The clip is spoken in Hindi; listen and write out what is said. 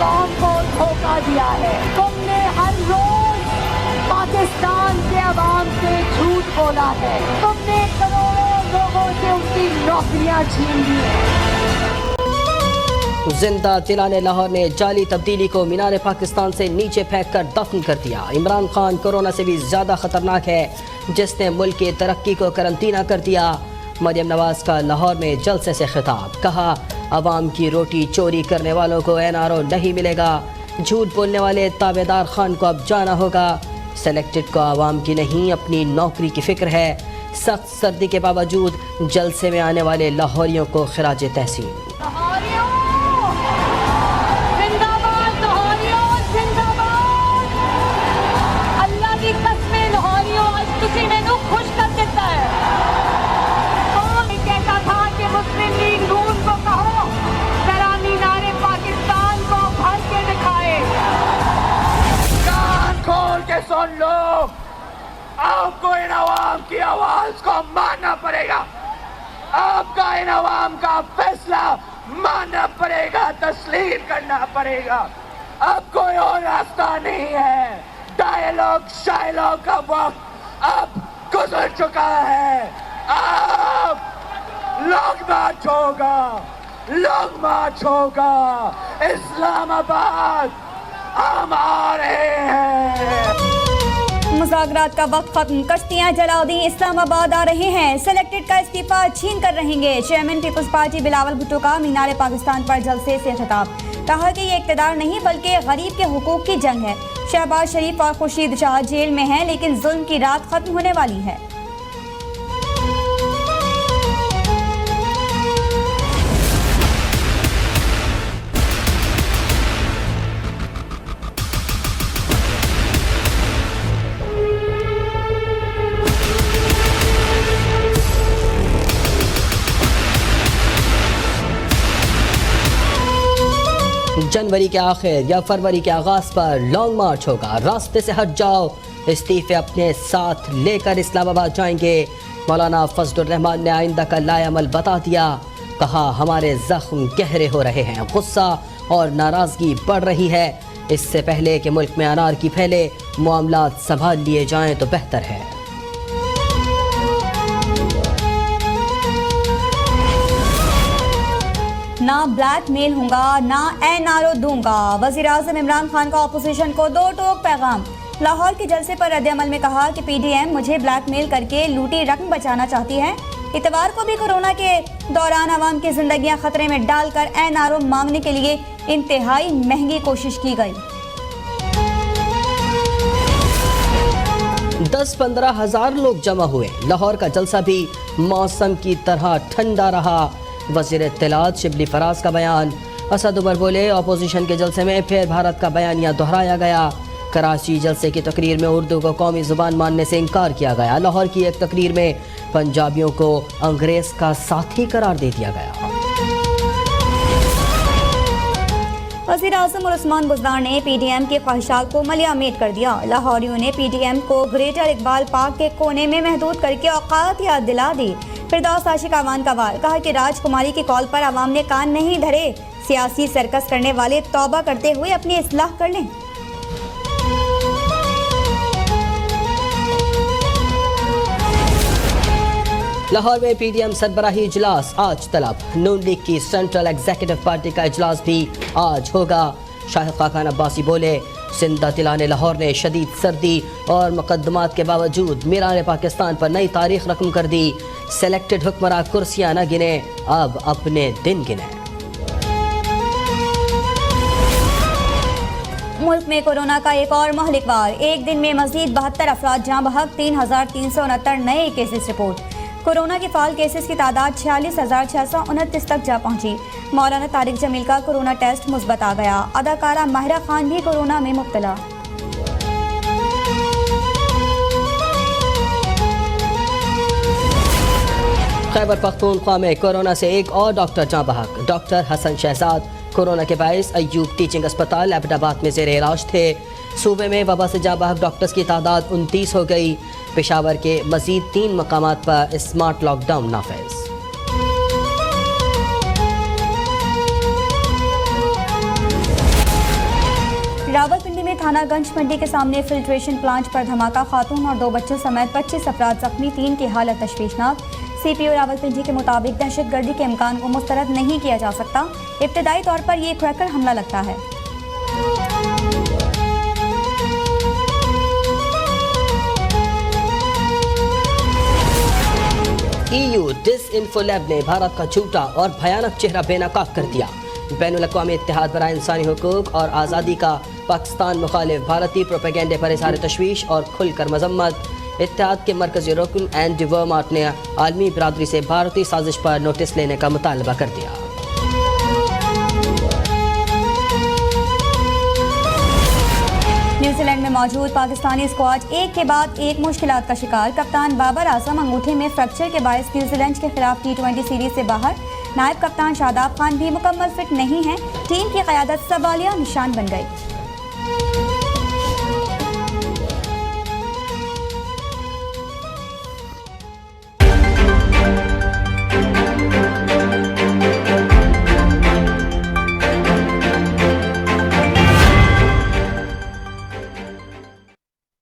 आवाम को धोखा दिया है। तुमने हर रोज पाकिस्तान के अवाम से झूठ बोला है। तुमने करोड़ों लोगों से उनकी नौकरियां छीन ली हैं। जिंदा तिलाने लाहौर ने जाली तब्दीली को मीनार पाकिस्तान से नीचे फेंक कर दफन कर दिया। इमरान खान कोरोना से भी ज्यादा खतरनाक है, जिसने मुल्क की तरक्की को करंतना कर दिया। मरियम नवाज का लाहौर में जलसे से खिताब, कहा अवाम की रोटी चोरी करने वालों को NRO नहीं मिलेगा। झूठ बोलने वाले ताबेदार खान को अब जाना होगा। सेलेक्टेड को आवाम की नहीं अपनी नौकरी की फिक्र है। सख्त सर्दी के बावजूद जलसे में आने वाले लाहौरियों को खिराज तहसीन। सुन लो, आपको इन अवाम की आवाज को मानना पड़ेगा। आपका इन अवाम का फैसला मानना पड़ेगा, तस्लीम करना पड़ेगा। अब कोई और रास्ता नहीं है। डायलॉग शायलॉग का वक्त अब गुजर चुका है। अब लॉन्ग मार्च होगा, लॉन्ग मार्च होगा। इस्लामाबाद हम आ रहे हैं। मुज़ाकरात का वक्त खत्म, कश्तियां जला दी, इस्लामाबाद आ रहे हैं। सेलेक्टेड का इस्तीफा छीन कर रहेंगे। Chairman people's party Bilawal Bhutto का मीनार पाकिस्तान पर जलसे से खिताब, कहा कि ये इक़्तिदार नहीं बल्कि गरीब के हुकूक की जंग है। शहबाज शरीफ और खुर्शीद शाह जेल में हैं, लेकिन जुल्म की रात खत्म होने वाली है। जनवरी के आखिर या फरवरी के आगाज पर लॉन्ग मार्च होगा। रास्ते से हट जाओ, इस्तीफे अपने साथ लेकर इस्लामाबाद जाएंगे। मौलाना फजलुर रहमान ने आइंदा का लाएअमल बता दिया, कहा हमारे जख्म गहरे हो रहे हैं, गुस्सा और नाराजगी बढ़ रही है। इससे पहले कि मुल्क में अनारकी फैले, मामलात संभाल लिए जाएं तो बेहतर है। ना ब्लैकमेल होगा, ना NRO दूंगा। वज़ीर-ए-आज़म इमरान खान का अपोजिशन को दो टोक पैगाम। लाहौर के जलसे पर रद्द-ए-अमल में कहा कि PDM मुझे ब्लैकमेल करके लूटी रकम बचाना चाहती है। इतवार को भी कोरोना के दौरान आवाम की जिंदगियां खतरे में डालकर NRO मांगने के लिए इंतहाई महंगी कोशिश की गई। 10-15 हज़ार लोग जमा हुए। लाहौर का जलसा भी मौसम की तरह ठंडा रहा। वज़ीर इत्तलात शिबली फराज का बयान। असद उमर बोले, अपोजिशन के जलसे में फिर भारत का बयानिया दोहराया गया। कराची जलसे की तकरीर में उर्दू को कौमी ज़ुबान मानने से इनकार किया गया। लाहौर की एक तकरीर में पंजाबियों को अंग्रेज का साथी करार दे दिया गया। वज़ीर-ए-आज़म और उस्मान बुज़दार ने PDM की ख्वाहिशात को मलियामेट कर दिया। लाहौरियों ने PDM को ग्रेटर इकबाल पार्क के कोने में महदूद करके औकात याद दिला दी। फिरदौस आशिक आवान का वार, कहा कि राजकुमारी की कॉल पर आवाम ने कान नहीं धरे। सियासी सर्कस करने वाले तौबा करते हुए अपनी इस्लाह कर लें। लाहौर में PDM सरबराही इजलास आज तलब। नून लीग की सेंट्रल एग्जीक्यूटिव पार्टी का इजलास भी आज होगा। शाहिद खान अब्बासी बोले, जिंदा तिलाने लाहौर ने शदीद सर्दी और मुकदमात के बावजूद मीनार पाकिस्तान पर नई तारीख रकम कर दी। सेलेक्टेड हुक्मरान कुर्सियां न गिने, अब अपने दिन गिने। मुल्क में कोरोना का एक और महलिक वार। एक दिन में मजीद 72 अफराद जाँ बहक, 3,369 नए केसेस रिपोर्ट। कोरोना के फाल केसेस की तादाद 46,629 तक जा पहुंची। मौलाना तारिक जमील का कोरोना टेस्ट मुस्बत आ गया। अदाकारा माहिरा खान भी कोरोना में मुब्तला। खैबर पख्तूनख्वा में कोरोना से एक और डॉक्टर जाँ बहक। डॉक्टर हसन शहजाद कोरोना के बायस अयूब टीचिंग अस्पताल एबटाबाद में ज़ेर इलाज थे। सूबे में वबा से जाँ बहक डॉक्टर्स की तादाद 29 हो गई। पेशावर के मजीद 3 मकामात पर स्मार्ट लॉकडाउन नाफिज। थाना गंज मंडी के सामने फिल्ट्रेशन प्लांट पर धमाका, खातून और 2 बच्चों समेत 25 अफराद जख्मी, 3 की हालत तशवीशनाक। CPO रावलपिंडी के मुताबिक दहशतगर्दी के इम्कान को मुस्तरद नहीं किया जा सकता। इब्तदाई तौर पर यह क्रैकर हमला लगता है। EU डिसइंफो लैब ने भारत का झूठा और भयानक चेहरा बेनकाब कर दिया। बैनुल-अक़वामी इत्तेहाद बराए इंसानी हुकूक और आज़ादी का पाकिस्तान मुखालिफ भारतीय प्रोपेगेंडे पर इज़हार तशवीश और खुलकर मजम्मत। इत्तेहाद के मरकज़ी रुकन एंडी वर्मार्ट ने आलमी बरादरी से भारतीय साजिश पर नोटिस लेने का मुतालबा कर दिया। न्यूजीलैंड में मौजूद पाकिस्तानी स्क्वाड एक के बाद एक मुश्किलात का शिकार। कप्तान बाबर आजम अंगूठे में फ्रैक्चर के बायस न्यूजीलैंड के खिलाफ T20 सीरीज से बाहर। नायब कप्तान शादाब खान भी मुकम्मल फिट नहीं हैं। टीम की क़यादत सवालिया निशान बन गई।